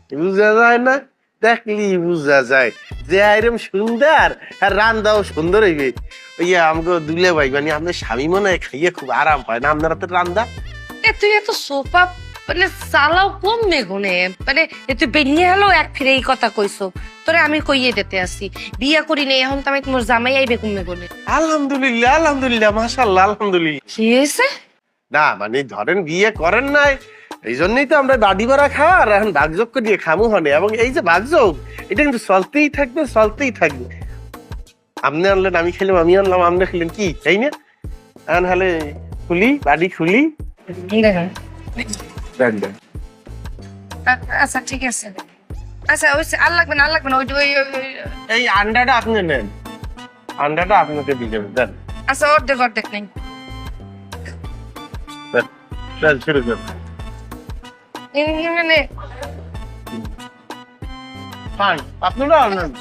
বুঝা যায় না? দেখলি বুঝা যায় যে আইরম সুন্দর আর রান্দাও সুন্দর হইবে। ইয়া আমাকে দুলে ভাই মানে আপনার স্বামী মনে হয় খাইয়ে খুব আরাম পায় না আপনারা তো রান্দা। তুই এত সোফা মানে চালাও কম মেগুনে মানে তুই বেরিয়ে হলো এক ফিরে এই কথা কইছো তোরে আমি কইয়ে দিতে আসি বিয়া করি নেই এখন তো আমি তোমার জামাই আইবে কম মেগুনে। আলহামদুলিল্লাহ আলহামদুলিল্লাহ মাশাআল্লাহ আলহামদুলিল্লাহ। কি হয়েছে? না মানে ধরেন বিয়ে করেন নাই এই জন্যই তো আমরা বাড়ি ভাড়া খাওয়া আর এখন ভাগযোগ দিয়ে খামু হনে এবং এই যে ভাগযোগ এটা কিন্তু চলতেই থাকবে চলতেই থাকবে। আপনি আনলেন আমি খেলাম আমি আনলাম আপনি খেলেন কি তাই না? এখন হলে খুলি বাড়ি খুলি দেখেন দেন দেন। আচ্ছা ঠিক আছে আচ্ছা ওই আর লাগবে না ওই এই আন্ডাটা আপনি নেন আন্ডাটা আপনাকে দিয়ে দেবেন দেন আচ্ছা অর্ধেক নেই দেন দেন শুরু করেন। মানে খান আপনারা আনেন।